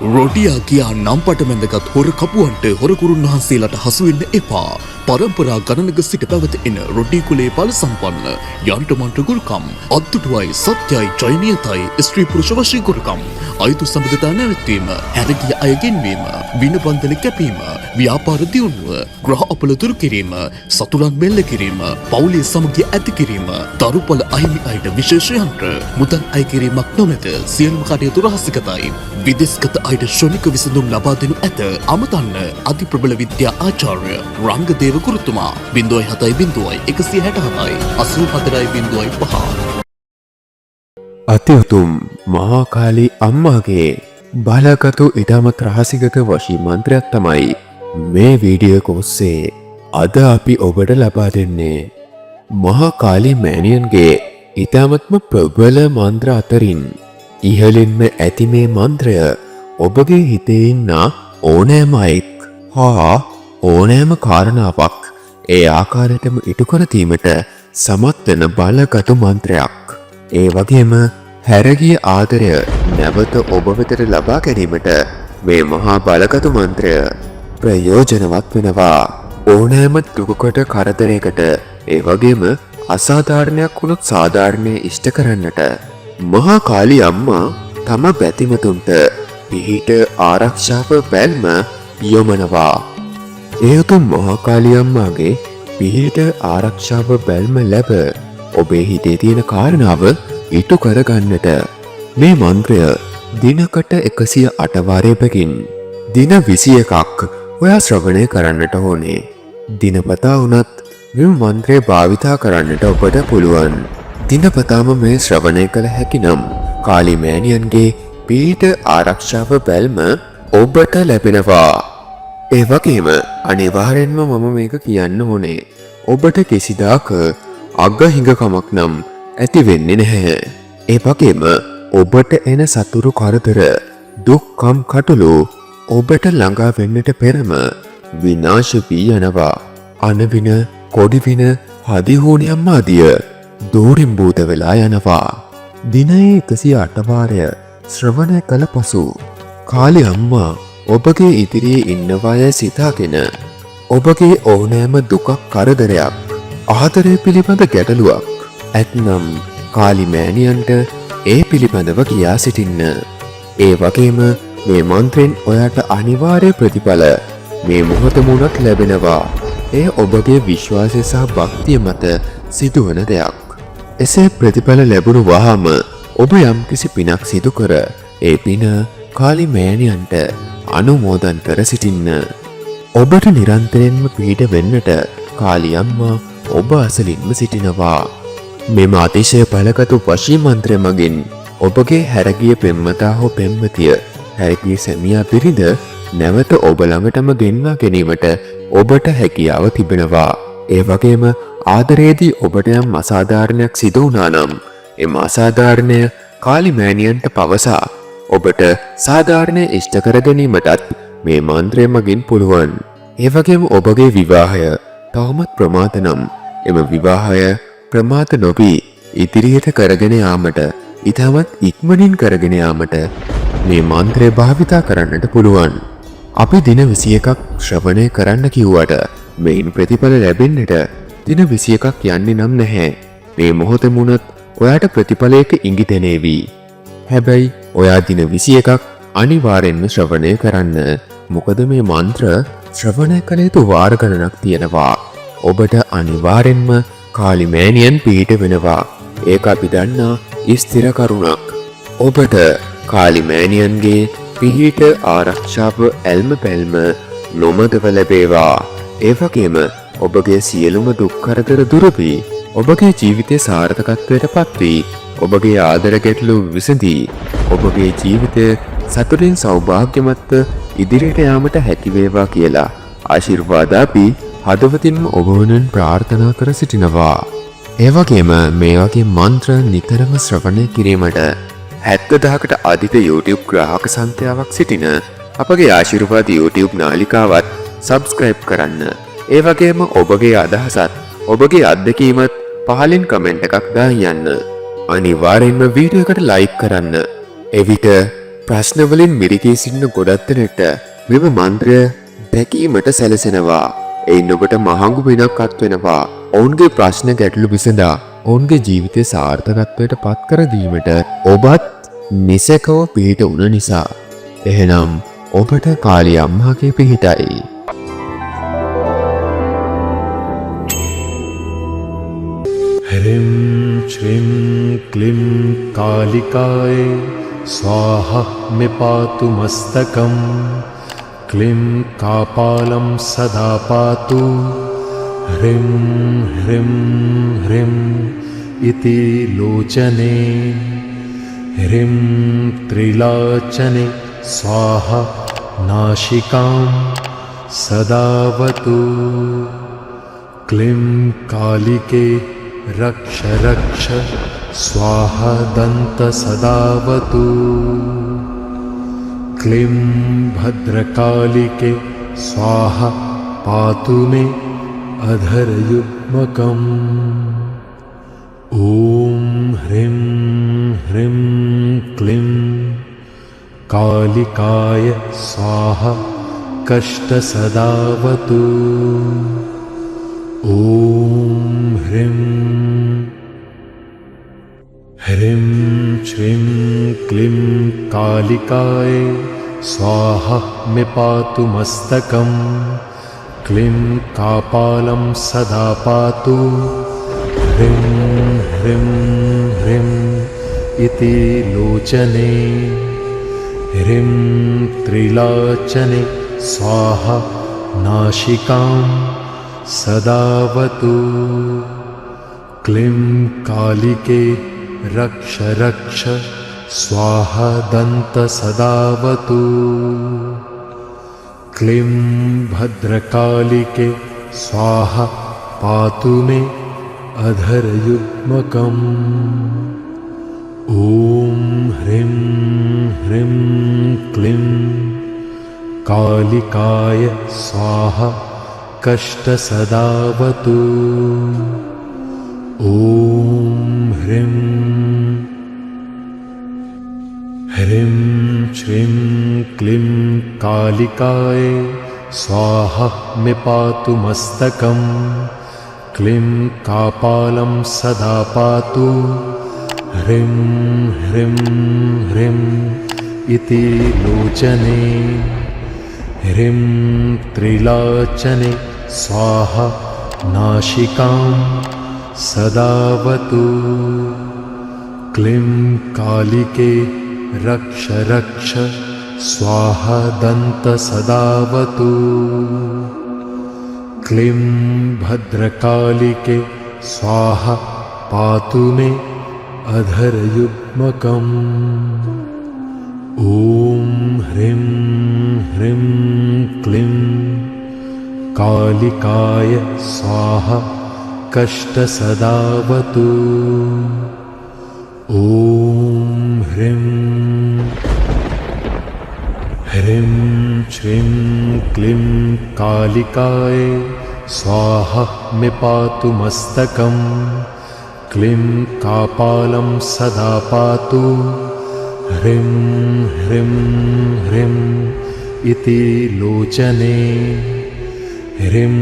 රොඩියා කියා නම් පටමැඳගත් හොර කපුවන්ට හොරකුරුන් වහන්සේලාට හසුවෙන්න එපා. පරම්පරා ගණනක සිට පැවත එන රොඩි කුලේ බල සම්පන්න යන්ටමන්ට ගුරුකම් අත්දුටුවයි සත්‍යයි ජයනියතයි ස්ත්‍රී පුරුෂ වශී ගුරුකම් අයුතු සම්බන්ධතා නැවැත්වීම හැරගිය අය ගෙන්වීම විනබන්ධන කැපීම ව්‍යාපාර දියුණුව ග්‍රහ අපල දුරු කිරීම සතුරන් මෙල්ල කිරීම පවුලේ සමගිය ඇති කිරීම දරුපල අහිමි අයට විශේෂයන්ට මුදල් අය කිරීමක් නොමැත සියලුම කටයුතු රහසිගතයි විදේශගත අයට ශොනික විසඳුම් ලබා දෙනු ඇත අමතන්න අති ප්‍රබල විද්‍යා ආචාර්ය රංගදේව ගුරුතුමා 0.167 අතිඋතුම් මහා කාලී අම්මාගේ බලගතු ඉතාමත් රහසිගත වශී මන්ත්‍රයක් තමයි මේ වීඩියෝ එක ඔස්සේ අද අපි ඔබට ලබා දෙන්නේ. මහා කාලී මෑණියන්ගේ ඉතාමත්ම ප්‍රබල මන්ත්‍ර අතරින් ඉහළින්ම ඇති මේ මන්ත්‍රය ඔබගේ හිතේ ඉන්න ඕනෑම අයෙක් හා ඕනෑම කාරණාවක් ඒ ආකාරයටම ඉටු කර දීමට සමත් වෙන බලගතු මන්ත්‍රයක්. ඒ වගේම හැරගිය ආදරය නැවත ඔබ වෙතට ලබා ගැනීමට මේ මහා බලගතු මන්ත්‍රය ප්‍රයෝජනවත් වෙනවා. ඕනෑම දුකකට කරදරයකට ඒ වගේම අසාධාරණයක් වුණොත් සාධාරණය ඉෂ්ට කරන්නට මහා කාලී අම්මා තම බැතිමතුන්ට පිහිට ආරක්ෂාව බැල්ම යොමනවා. ඒ උතුම් මහා කාලී අම්මාගේ පිහිට ආරක්ෂාව බැල්ම ලැබ ඔබේ හිතේ තියෙන කාරණාව ඉටු කරගන්නට මේ මන්ත්‍රය දිනකට 108 වාරයකින් දින 21ක් ඔයා ශ්‍රවණය කරන්නට ඕනේ. දිනපතා වුණත් මේ මන්ත්‍රය භාවිතා කරන්නට ඔබට පුළුවන්. දිනපතාම මේ ශ්‍රවණය කළ හැකි නම් කාලී මෑණියන්ගේ පිහිට ආරක්ෂාව බැල්ම ඔබට ලැබෙනවා. ඒ වගේම අනිවාර්යෙන්ම මම මේක කියන්න ඕනේ. ඔබට කිසිදාක අගහිඟකමක් නම් ඇති වෙන්නේ නැහැ. ඒ වගේම ඔබට එන සතුරු කරදර දුක්ඛම් කටළු ඔබට ළඟා වෙන්නට පෙරම විනාශ වී යනවා. අනවින කොඩිවින හදිහෝනියම් ආදිය දෝරින් බූත වෙලා යනවා. දිනයේ 108 වාරය ශ්‍රවණය කළ පසු කාලී අම්මා ඔබගේ ඉදිරියේ ඉන්නවා සිතාගෙන ඔබගේ ඕනෑම දුකක් කරදරයක් ආදරය පිළිබඳ ගැටලුවක් ඇත්නම් කාලී මෑණියන්ට ඒ පිළිබඳව කියා සිටින්න. ඒ වගේම මේ මන්ත්‍රෙන් ඔයාට අනිවාර්ය ප්‍රතිඵල මේ මොහොතම උනත් ලැබෙනවා. ඒ ඔබගේ විශ්වාසය සහ භක්තිය මත සිදුවන දෙයක්. එසේ ප්‍රතිඵල ලැබුණු වහාම ඔබ යම්කිසි පිනක් සිදු කර ඒ පින කාලී මෑණියන්ට අනුමෝදන් කර සිටින්න. ඔබට නිරන්තරයෙන්ම පිහිට වෙන්නට කාලී අම්මා ඔබ අසලින්ම සිටිනවා. මෙම අතිශය බලගතු වශී මන්ත්‍රය මගින් ඔබගේ හැරගිය පෙම්වතා හෝ පෙම්වතිය හැරගිය සැමියා පිරිඳ නැවත ඔබ ළඟටම ගෙන්වා ගැනීමට ඔබට හැකියාව තිබෙනවා. ඒ වගේම ආදරයේදී ඔබට යම් අසාධාරණයක් සිදු වුණා නම් එම අසාධාරණය කාලී මෑණියන්ට පවසා ඔබට සාධාරණය ඉෂ්ට කර ගැනීමටත් මේ මන්ත්‍රය මගින් පුළුවන්. ඒ වගේම ඔබගේ විවාහය තවමත් ප්‍රමාද නම් එම විවාහය ප්‍රමාද නොවී ඉදිරියට කරගෙන යාමට ඉතාමත් ඉක්මනින් කරගෙන යාමට මේ මන්ත්‍රය භාවිතා කරන්නට පුළුවන්. අපි දින 21ක් ශ්‍රවණය කරන්න කිව්වට මේන් ප්‍රතිඵල ලැබෙන්නට දින 21ක් යන්නේ නම් නැහැ. මේ මොහොතේ මුණත් ඔයාට ප්‍රතිඵලයක ඉඟිතෙනේවි. හැබැයි ඔයා දින 21ක් අනිවාර්යෙන්ම ශ්‍රවණය කරන්න. මොකද මේ මන්ත්‍ර ශ්‍රවණය කළ යුතු වාර ගණනක් තියෙනවා. ඔබට අනිවාර්යෙන්ම කාලී මෑණියන් පිහිට වෙනවා. ඒක අපි දන්නා ස්ථිර කරුණක්. ඔබට කාලී මෑණියන්ගේ පිහිට ආරක්ෂාව ඇල්ම පැල්ම නොමදව ලැබේවා. ඒ වගේම ඔබගේ සියලුම දුක් කරදර දුර වී ඔබගේ ජීවිතයේ සාර්ථකත්වයට පත් වී ඔබගේ ආදර ගැටලු විසඳී ඔබගේ ජීවිතය සතුටින් සෞභාග්‍යමත්ව ඉදිරියට යාමට හැකි වේවා කියලා ආශිර්වාද අපි හදවතින්ම ඔබ වෙනුවෙන් ප්‍රාර්ථනා කර සිටිනවා. ඒ වගේම මේ වගේ මන්ත්‍ර නිතරම ශ්‍රවණය කිරීමට 70,000කට අධික YouTube ග්‍රාහක සංඛ්‍යාවක් සිටින අපගේ ආශිර්වාද YouTube නාලිකාවත් subscribe කරන්න. ඒ වගේම ඔබගේ අදහසත් ඔබගේ අත්දැකීමත් පහලින් කමෙන්ට් එකක් දාන්න. අනිවාර්යෙන්ම වීඩියෝ එකට ලයික් කරන්න. එවිට ප්‍රශ්නවලින් මිරිකී සිටින ගොඩක් දෙනෙක්ට මෙම මන්ත්‍රය දැකීමට සැලසෙනවා. එයින් ඔබට මහඟු පිනක් අත්වෙනවා. ඔවුන්ගේ ප්‍රශ්න ගැටලු විසඳා ඔවුන්ගේ ජීවිතය සාර්ථකත්වයට පත් කර දීමට ඔබත් නිසැකව පිහිට වුණ නිසා. එහෙනම් ඔබට කාලි අම්මාගේ පිහිටයි. ह्रीं श्रीं क्लीं कालिकाय स्वाहा मे पातु मस्तकं क्लीं कापालं सदा पातु ह्रीं ह्रीं ह्रीं इति लोचने ह्रीं त्रिलोचने स्वाहा नाशिकां सदावतु क्लीं कालिके रक्ष रक्ष स्वाहा दंत सदावतु क्लीं भद्रकालिके स्वाहा पातु मे अधर युग्मकम् ॐ ह्रीं ह्रीं क्लीं कालिकाय स्वाहा कष्ट सदावतु ॐ ह्रीं ह्रीं श्रीं क्लीं कालिकाय स्वाहा मे पातु मस्तकं क्लीं कापालं सदा पातु ह्रीं ह्रीं ह्रीं इति लोचने ह्रीं त्रिलोचने स्वाहा नाशिकां सदावतु क्लीं कालिके रक्ष रक्ष स्वाहा दंत सदावतु क्लीं भद्रकालिके स्वाहा पातु मे अधर युग्मकम् ॐ ह्रीं ह्रीं क्लीं कालिकाय स्वाहा कष्ट सदावतु ॐ ह्रीं ह्रीं श्रीं क्लीं कालिकाय स्वाहा मे पातु मस्तकं क्लीं कापालं सदा पातु ह्रीं ह्रीं ह्रीं इति लोचने ह्रीं त्रिलोचने स्वाहा नाशिकां सदावतु क्लीं कालिके रक्ष रक्ष स्वाहा दंत सदावतु क्लीं भद्रकालिके स्वाहा पातु मे अधर युग्मकम् ॐ ह्रीं ह्रीं क्लीं कालिकाय स्वाहा कष्ट सदावतु ॐ ह्रीं ह्रीं श्रीं क्लीं कालिकाय स्वाहा मे पातु मस्तकं क्लीं कापालं सदा पातु ह्रीं ह्रीं ह्रीं इति लोचने ह्रीं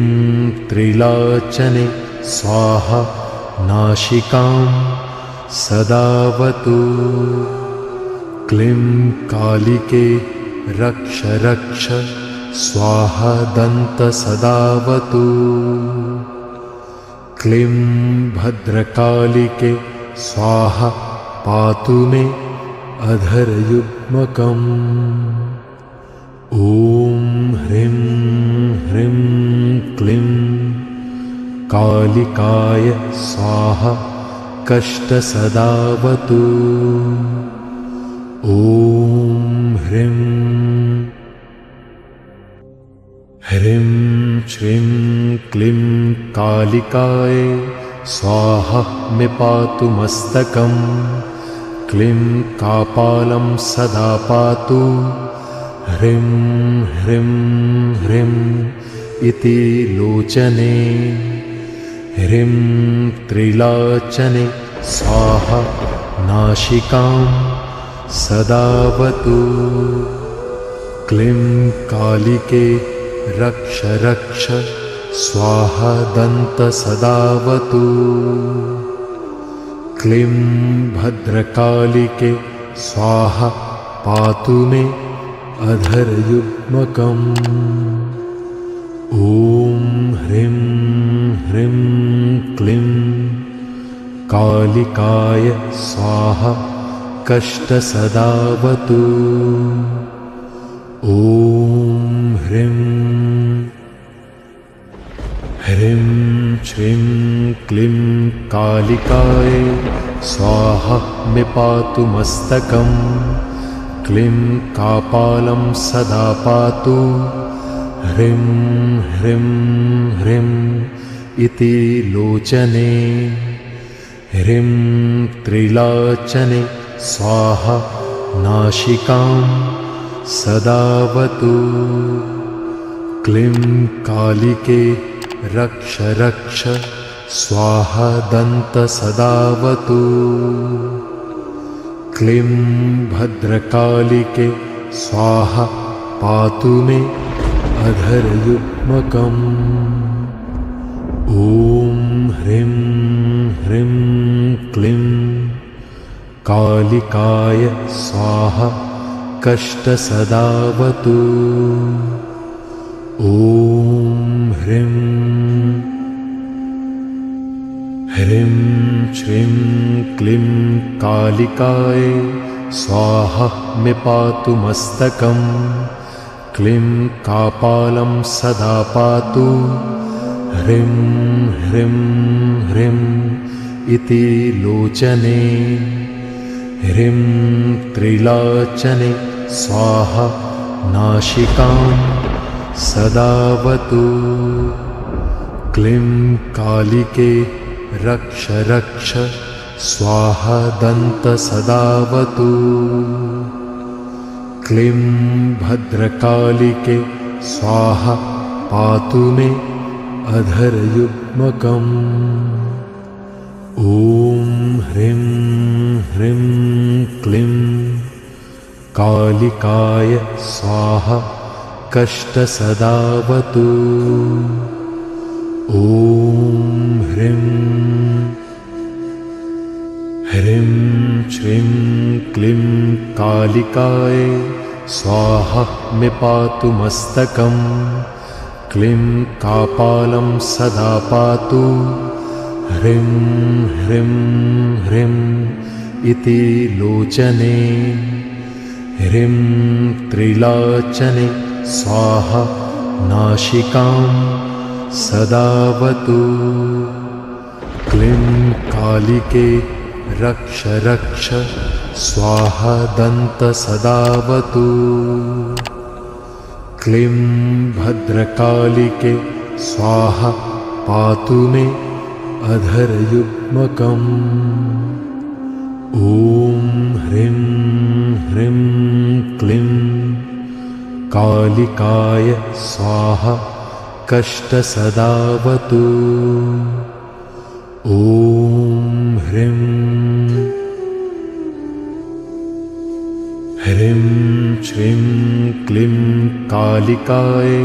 त्रिलोचने स्वाहा नाशिकां सदावतु क्लीं कालिके रक्ष रक्ष स्वाहा दंत सदावतु क्लीं भद्रकालिके स्वाहा पातु मे अधर युग्मकम् ॐ ह्रीं ह्रीं क्लीं कालिकाय स्वाहा कष्ट सदावतु ॐ ह्रीं ह्रीं श्रीं क्लीं कालिकाय स्वाहा मे पातु मस्तकं क्लीं कापालं सदा पातु ह्रीं ह्रीं ह्रीं इति लोचने ह्रीं त्रिलोचने स्वाहा नाशिकां सदावतु क्लीं कालिके रक्ष रक्ष स्वाहा दन्त सदावतु क्लीं भद्रकालिके स्वाहा पातु मे अधरयुग्मकम् ॐ ह्रीं ह्रीं क्लीं कालिकाय स्वाहा कष्टसदावतु ॐ ह्रीं ह्रीं श्रीं क्लीं कालिकाय स्वाहा मे पातु मस्तकम् क्लीं कापालं सदा पातु ह्रीं ह्रीं ह्रीं इति लोचने ह्रीं त्रिलोचने स्वाहा नासिकां सदावतु क्लीं कालिके रक्ष रक्ष स्वाहा दन्त सदावतु क्लीं भद्रकालिके स्वाहा पातु मे अधरयुग्मकम् ॐ ह्रीं ह्रीं क्लीं कालिकाय स्वाहा कष्टसदावतु ॐ ह्रीं ह्रीं श्रीं क्लीं कालिकाय स्वाहा मे पातु मस्तकम् क्लीं कापालं सदा पातु ह्रीं ह्रीं ह्रीं इति लोचने ह्रीं त्रिलोचने स्वाहा नासिकां सदावतु क्लीं कालिके रक्ष रक्ष स्वाहा दन्त सदावतु क्लीं भद्रकालिके स्वाहा पातु मे अधरयुग्मकम् ॐ ह्रीं ह्रीं क्लीं कालिकाय स्वाहा कष्टसदावतु ॐ ह्रीं ह्रीं श्रीं क्लीं कालिकाय स्वाहा मे पातु मस्तकम् क्लीं कापालं सदा पातु ह्रीं ह्रीं ह्रीं इति लोचने ह्रीं त्रिलोचने स्वाहा नासिकां सदावतु क्लीं कालिके रक्ष रक्ष स्वाहा दन्त सदावतु क्लीं भद्रकालिके स्वाहा पातु मे अधरयुग्मकम् ॐ ह्रीं ह्रीं क्लीं कालिकाय स्वाहा कष्टसदावतु ॐ ह्रीं ह्रीं श्रीं क्लीं कालिकाय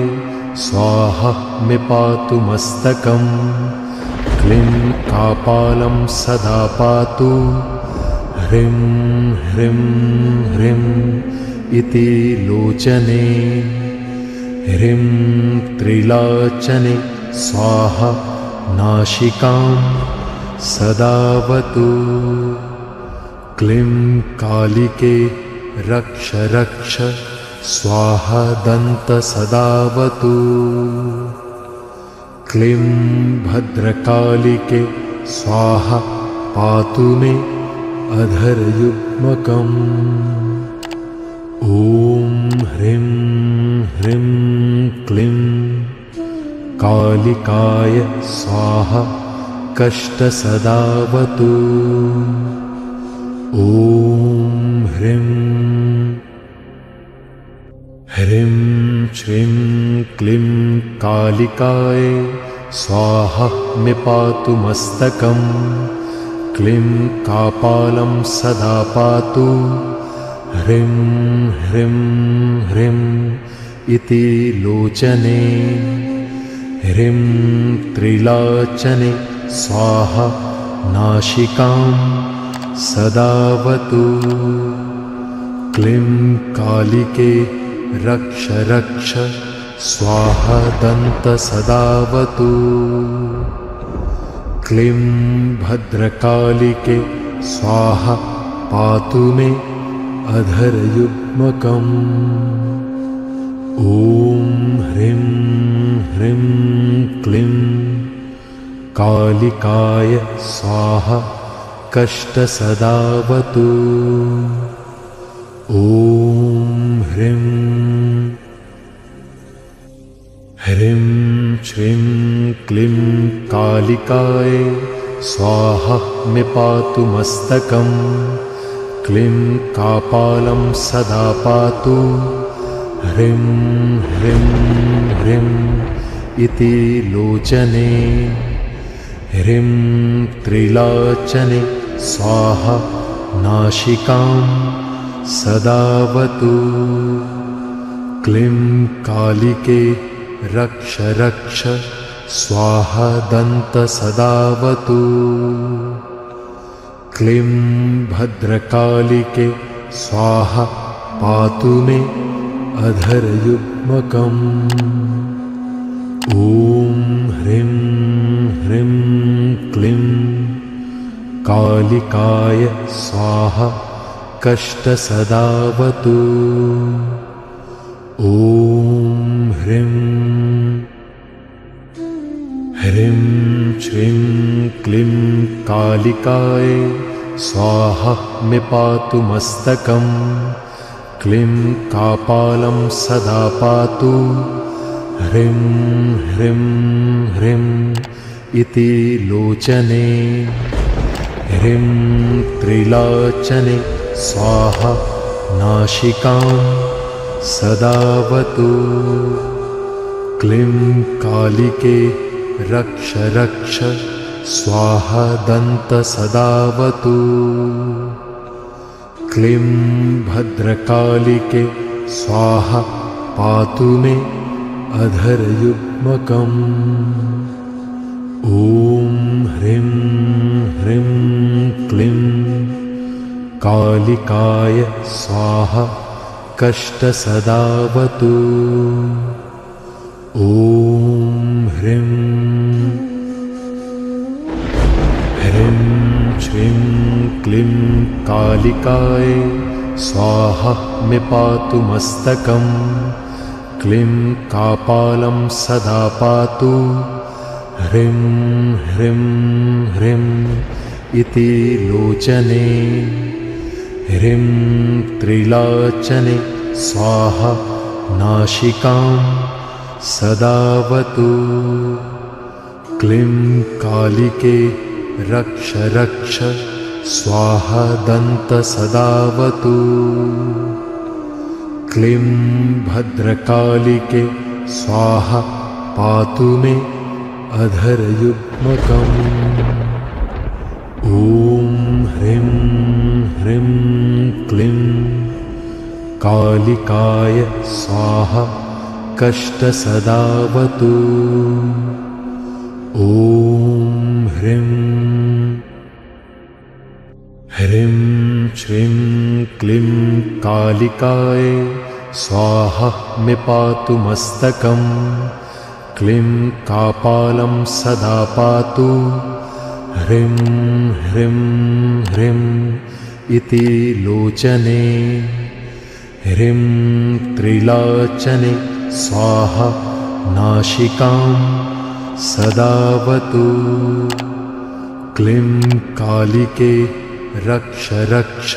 स्वाहा मे पातु मस्तकम् क्लीं कापालं सदा पातु ह्रीं ह्रीं ह्रीं इति लोचने ह्रीं त्रिलोचने स्वाहा नासिकां सदावतु क्लीं कालिके रक्ष रक्ष स्वाहा दन्त सदावतु क्लीं भद्रकालिके स्वाहा पातु मे अधरयुग्मकम् ॐ ह्रीं ह्रीं क्लीं कालिकाय स्वाहा कष्टसदावतु ॐ ह्रीं ह्रीं श्रीं क्लीं कालिकाय स्वाहा मे पातु मस्तकम् क्लीं कापालं सदा पातु ह्रीं ह्रीं ह्रीं इति लोचने ह्रीं त्रिलोचने स्वाहा नासिकां सदावतु क्लीं कालिके रक्ष रक्ष स्वाहा दन्त सदावतु क्लीं भद्रकालिके स्वाहा पातु मे अधरयुग्मकम् ॐ ह्रीं ह्रीं क्लीं कालिकाय स्वाहा कष्टसदावतु ॐ ह्रीं ह्रीं श्रीं क्लीं कालिकाय स्वाहा मे पातु मस्तकम् क्लीं कापालं सदा पातु ह्रीं ह्रीं ह्रीं इति लोचने ह्रीं त्रिलोचने स्वाहा नासिकां सदावतु क्लीं कालिके रक्ष रक्ष स्वाहा दन्त सदावतु क्लीं भद्रकालिके स्वाहा पातु मे अधरयुग्मकम् ॐ ह्रीं ह्रीं क्लीं कालिकाय स्वाहा कष्टसदावतु ॐ ह्रीं ह्रीं श्रीं क्लीं कालिकाय स्वाहा मे पातु मस्तकम् क्लीं कापालं सदा पातु ह्रीं ह्रीं ह्रीं इति लोचने ह्रीं त्रिलोचने स्वाहा नासिकां सदावतु क्लीं कालिके रक्ष रक्ष स्वाहा दन्त सदावतु क्लीं भद्रकालिके स्वाहा पातु मे अधरयुग्मकम् ॐ ह्रीं ह्रीं क्लीं कालिकाय स्वाहा कष्टसदावतु ॐ ह्रीं ह्रीं श्रीं क्लीं कालिकाय स्वाहा मे पातु मस्तकम् क्लीं कापालं सदा पातु ह्रीं ह्रीं ह्रीं इति लोचने ह्रीं त्रिलोचने स्वाहा नासिकां सदावतु क्लीं कालिके रक्ष रक्ष स्वाहा दन्त सदावतु क्लीं भद्रकालिके स्वाहा पातु मे अधरयुग्मकम् ॐ ह्रीं ह्रीं क्लीं कालिकाय स्वाहा कष्टसदावतु ॐ ह्रीं ह्रीं श्रीं क्लीं कालिकाय स्वाहा मे पातु मस्तकम् क्लीं कापालं सदा पातु ह्रीं ह्रीं ह्रीं इति लोचने ह्रीं त्रिलोचने स्वाहा नासिकां सदावतु क्लीं कालिके रक्ष रक्ष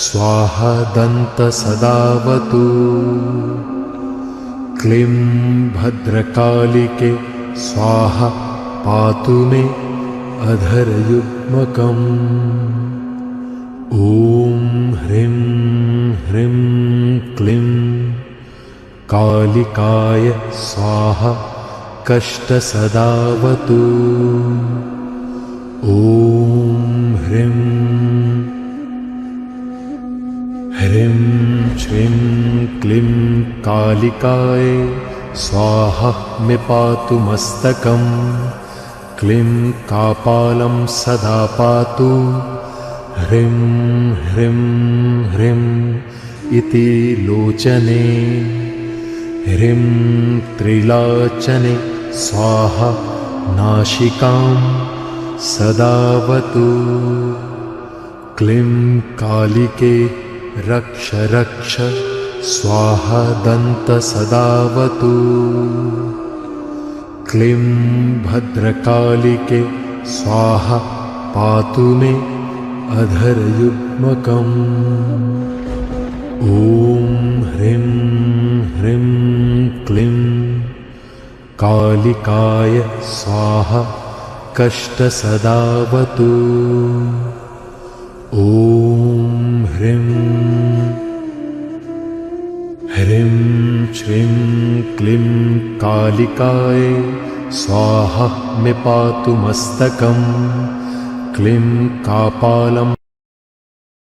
स्वाहा दन्त सदावतु क्लीं भद्रकालिके स्वाहा पातु मे अधरयुग्मकम् ॐ ह्रीं ह्रीं क्लीं कालिकाय स्वाहा कष्टसदावतु ॐ ह्रीं ह्रीं ह्रीं श्रीं क्लीं कालिकाय स्वाहा मे पातु मस्तकम् क्लीं कापालं सदा पातु ह्रीं ह्रीं ह्रीं इति लोचने ह्रीं त्रिलोचने स्वाहा नासिकां सदावतु क्लीं कालिके रक्ष रक्ष स्वाहा दन्त सदावतु क्लीं भद्रकालिके स्वाहा पातु मे अधरयुग्मकम् ॐ ह्रीं ह्रीं क्लीं कालिकाय स्वाहा कष्टसदावतु ॐ ह्रीं ह्रीं श्रीं क्लीं कालिकाय स्वाहा मे पातु मस्तकम् क्लीं कापालं